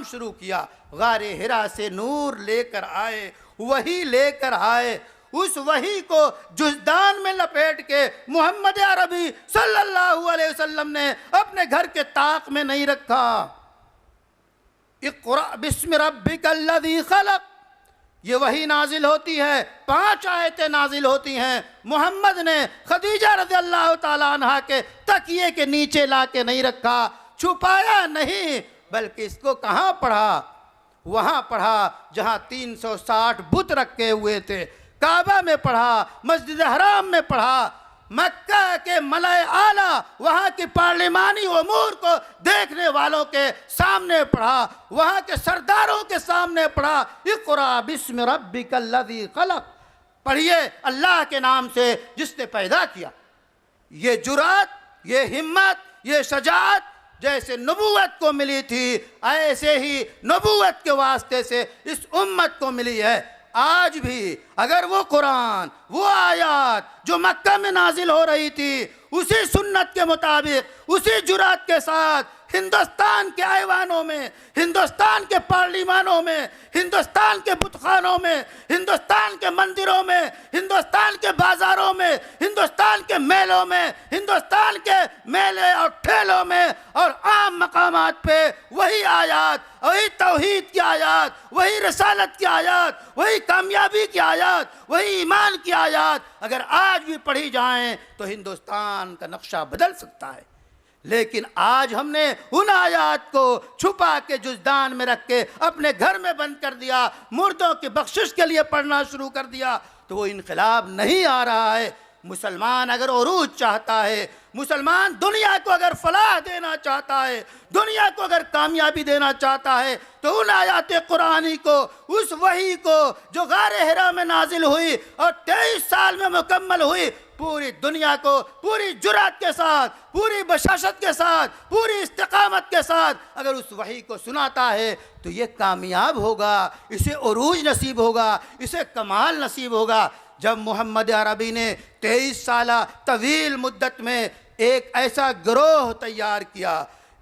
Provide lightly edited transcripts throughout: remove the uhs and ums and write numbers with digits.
शुरू किया। गारे हिरा से नूर लेकर आए, वही लेकर आए। उस वही को जुज़दान में लपेट के मोहम्मद अरबी सल्लल्लाहु अलैहि वसल्लम ने अपने घर के ताक में नहीं रखा। इक़रा बिस्मि रब्बिकल्लज़ी खलक़, ये वही नाजिल होती है, 5 आयतें नाजिल होती हैं। मोहम्मद ने खदीजा रज़ियल्लाहु ताला अन्हा के तकिए के नीचे ला के नहीं रखा, छुपाया नहीं, बल्कि इसको कहाँ पढ़ा? वहाँ पढ़ा जहाँ 360 बुत रखे हुए थे। काबा में पढ़ा, मस्जिद हराम में पढ़ा, मक्का के मलाए आला वहाँ की पार्लिमानी उमूर को देखने वालों के सामने पढ़ा, वहाँ के सरदारों के सामने पढ़ा। इक़रा बिस्मि रब्बिकल्लज़ी खलक़, पढ़िए अल्लाह के नाम से जिसने पैदा किया। ये जुरात, ये हिम्मत, ये शजाअत जैसे नबूवत को मिली थी, ऐसे ही नबूवत के वास्ते से इस उम्मत को मिली है। आज भी अगर वो कुरान, वो आयत जो मक्का में नाजिल हो रही थी, उसी सुन्नत के मुताबिक, उसी जुरात के साथ हिंदुस्तान के ऐवानों में, हिंदुस्तान के पार्लिमानों में, हिंदुस्तान के बुतखानों में, हिंदुस्तान के मंदिरों में, हिंदुस्तान के बाज़ारों में, हिंदुस्तान के मेलों में, हिंदुस्तान के मेले और ठेलों में और आम मकामात पे वही आयत, वही तौहीद की आयत, वही रसालत की आयत, वही कामयाबी की आयत, वही ईमान की आयत अगर आज भी पढ़ी जाएं तो हिंदुस्तान का नक्शा बदल सकता है। लेकिन आज हमने उन आयात को छुपा के जुज़दान में रख के अपने घर में बंद कर दिया, मुर्दों की बख्शिश के लिए पढ़ना शुरू कर दिया, तो वो इनकलाब नहीं आ रहा है। मुसलमान अगर उरूज चाहता है, मुसलमान दुनिया को अगर फलाह देना चाहता है, दुनिया को अगर कामयाबी देना चाहता है, तो उन आयात कुरानी को, उस वही को जो गारे हिरा में नाजिल हुई और 23 साल में मुकम्मल हुई, पूरी दुनिया को पूरी जुरात के साथ, पूरी बशाशत के साथ, पूरी इस्तिकामत के साथ अगर उस वही को सुनाता है तो ये कामयाब होगा, इसे उरूज नसीब होगा, इसे कमाल नसीब होगा। जब मोहम्मद अरबी ने 23 साल तवील मुद्दत में एक ऐसा गिरोह तैयार किया,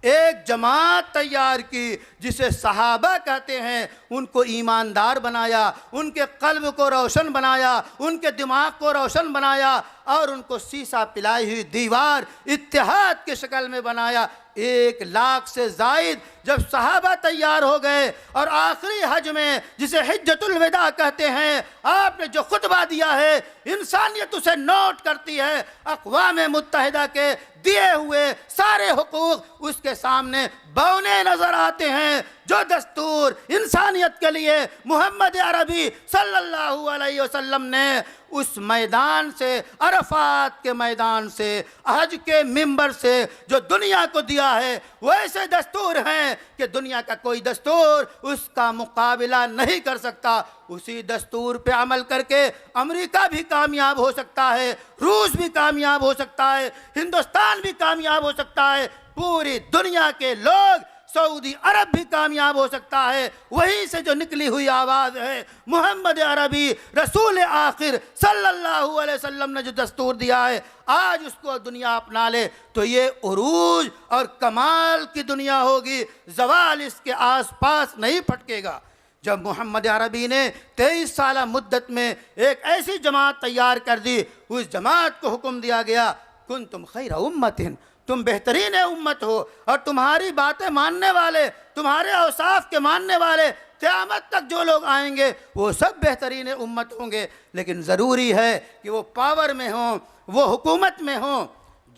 एक जमात तैयार की जिसे सहाबा कहते हैं, उनको ईमानदार बनाया, उनके कल्ब को रोशन बनाया, उनके दिमाग को रोशन बनाया और उनको शीशा पिलाई हुई दीवार इत्तेहाद की शक्ल में बनाया। 1 लाख से जायद जब सहाबा तैयार हो गए और आखिरी हज में, जिसे हिज्जतुल विदा कहते हैं, आपने जो खुतबा दिया है, इंसानियत उसे नोट करती है। अक़वाम मुत्तहिदा के दिए हुए सारे हुकूक उसके सामने बौने नजर आते हैं। जो दस्तूर इंसानियत के लिए मोहम्मद अरबी सल्लल्लाहु अलैहि वसल्लम ने उस मैदान से, अरफात के मैदान से, हज के मिंबर से जो दुनिया को दिया है, वो ऐसे दस्तूर हैं कि दुनिया का कोई दस्तूर उसका मुकाबला नहीं कर सकता। उसी दस्तूर पे अमल करके अमेरिका भी कामयाब हो सकता है, रूस भी कामयाब हो सकता है, हिंदुस्तान भी कामयाब हो सकता है, पूरी दुनिया के लोग, सऊदी अरब भी कामयाब हो सकता है। वहीं से जो निकली हुई आवाज़ है, मोहम्मद अरबी रसूल आखिर सल्लल्लाहु अलैहि वसल्लम ने जो दस्तूर दिया है, आज उसको दुनिया अपना ले तो ये उरूज और कमाल की दुनिया होगी, जवाल इसके आसपास नहीं फटकेगा। जब मोहम्मद अरबी ने 23 साल मुद्दत में एक ऐसी जमात तैयार कर दी, उस जमात को हुक्म दिया गया, कुंतुम खैरा उम्मतिन, तुम बेहतरीन उम्मत हो और तुम्हारी बातें मानने वाले, तुम्हारे औसाफ के मानने वाले क़यामत तक जो लोग आएंगे वो सब बेहतरीन उम्मत होंगे। लेकिन ज़रूरी है कि वो पावर में हों, वो हुकूमत में हों।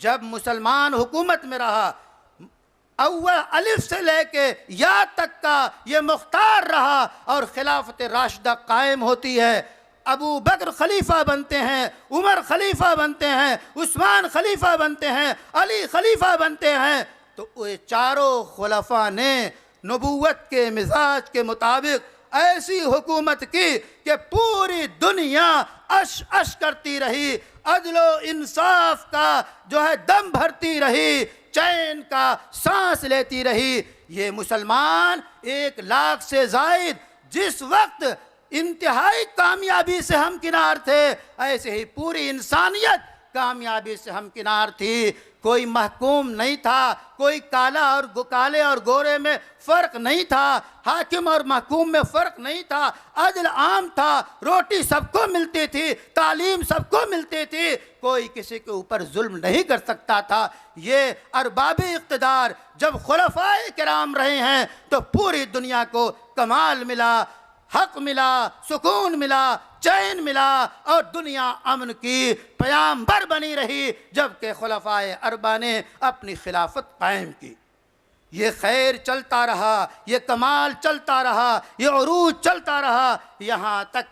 जब मुसलमान हुकूमत में रहा, अव्वल अलिफ से लेके या तक का ये मुख्तार रहा और खिलाफत राशिदा कायम होती है। अबू बकर खलीफा बनते हैं, उमर खलीफा बनते हैं, उस्मान खलीफा बनते हैं, अली खलीफा बनते हैं, तो ये चारों खुलफा ने नबूवत के मिजाज के मुताबिक ऐसी हुकूमत की कि पूरी दुनिया अश अश करती रही, अदलो इंसाफ का जो है दम भरती रही, चैन का सांस लेती रही। ये मुसलमान 1 लाख से जायद जिस वक्त इंतहाई कामयाबी से हम किनार थे, ऐसे ही पूरी इंसानियत कामयाबी से हमकिनार थी। कोई महकूम नहीं था, कोई काले और गोरे में फ़र्क नहीं था, हाकिम और महकूम में फ़र्क नहीं था, अदल आम था, रोटी सबको मिलती थी, तालीम सबको मिलती थी, कोई किसी के ऊपर जुल्म नहीं कर सकता था। ये अरबाबी इक़्तिदार जब खुलफ़ाए किराम रहे हैं तो पूरी दुनिया को कमाल मिला, हक मिला, सुकून मिला, चैन मिला और दुनिया अमन की पैगंबर बनी रही, जबकि खुलफ़ाए अरबा ने अपनी खिलाफत कायम की। ये खैर चलता रहा, ये कमाल चलता रहा, ये उरूज चलता रहा, यहाँ तक